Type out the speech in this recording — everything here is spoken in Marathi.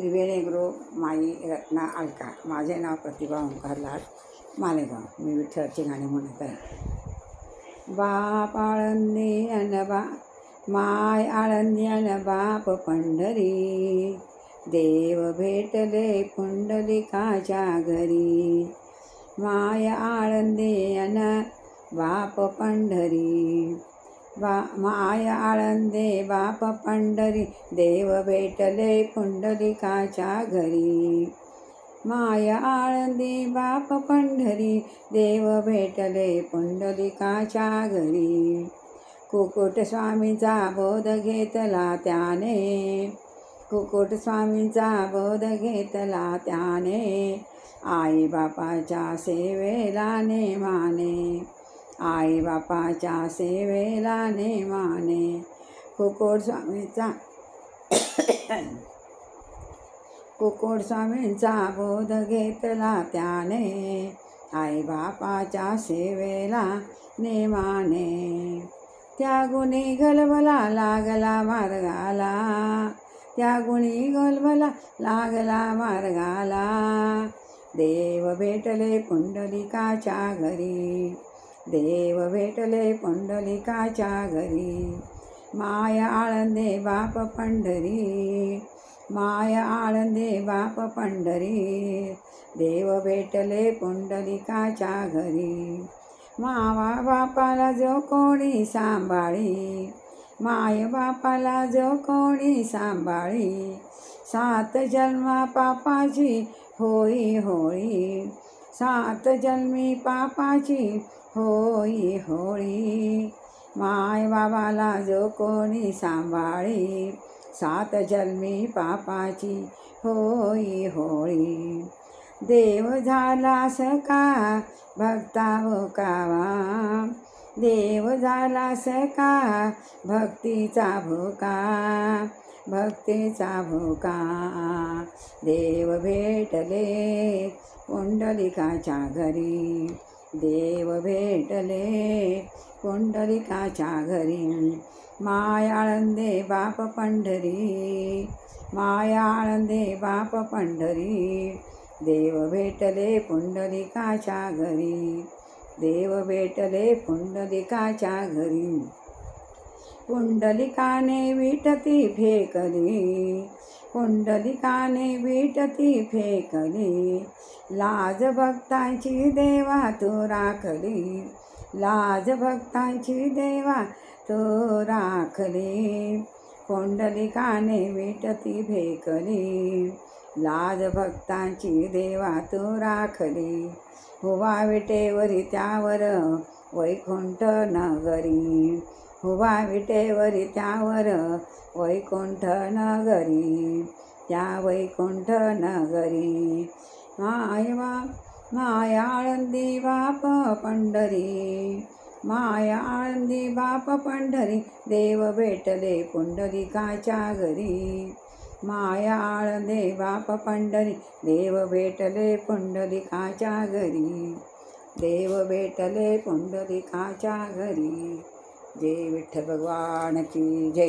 त्रिवेणी गुरु माई रत्ना अलका. माझे नाव प्रतिभा ओंकार लाड मालेगाव. मी विठ्ठलाची गाणी म्हणत आहे. बाप आळंदी अन माय आळंदी अन बाप पंढरी, देव भेटले पुंडलिकाच्या घरी. माय आळंदी अन बाप पंढरी, माय आळंदे बाप पंढरी, देव भेटले पुंडलिकाच्या घरी. माय आळंदी बाप पंढरी, देव भेटले पुंडलिकाच्या घरी. कुकुट स्वामीचा बोध घेतला त्याने, कुकुट स्वामीचा बोध घेतला त्याने, आई बापाच्या सेवेला नेमाने, आई बापाच्या सेवेला नेमाने. कुकुट स्वामींचा बोध घेतला त्याने, आई बापाच्या सेवेला नेमाने. त्या गुणी गलबला लागला मार्गाला, त्या गुणी गलबला लागला मार्गाला, देव भेटले पुंडलिकाच्या घरी, देव भेटले पुंडलिकाच्या घरी. माय आळंदे बाप पंढरी, माय आळंदे बाप पंढरी, देव भेटले पुंडलिकाच्या घरी. मावा बापाला जो कोणी सांभाळी, माय बापाला जो कोणी सांभाळी, 7 जन्मा पापाची होई होळी, 7 जन्मी पापाची होई होळी. माय बाबाला जो कोणी सांभाळी, 7 जन्मी पापाची होई होळी. देव झाला सका भक्ता भोकावा, देव झाला सका भक्तीचा भोका, भक्तीचा भोका. देव भेटले पुंडलिकाच्या घरी, देव भेटले पुंडलिकाच्या घरी. माय आळंदे बाप पंढरी, माय आळंदे बाप पंढरी, देव भेटले पुंडलिकाच्या घरी, देव भेटले पुंडलिकाच्या घरी. पुंडलिकाने विटती फेकली, पुंडलिकाने विटती फेकली, लाज भक्तांची देवा तू राखली, लाज भक्तांची देवा तू राखली. पुंडलिकाने विटती फेकली, लाज भक्तांची देवा तू राखली. हुबा विटेवरी त्यावर वैकुंठ नगरी, हुबा विटेवरी त्यावर वैकुंठ नगरी, त्या वैकुंठ नगरी. माय आळंदी बाप पंढरी, माय आळंदी बाप पंढरी, देव भेटले पुंडलिकाच्या घरी. माय आळंदे बाप पंढरी, देव भेटले पुंडलिकाच्या घरी, देव भेटले पुंडलिकाच्या घरी. जय विठ्ठल भगवान की जय.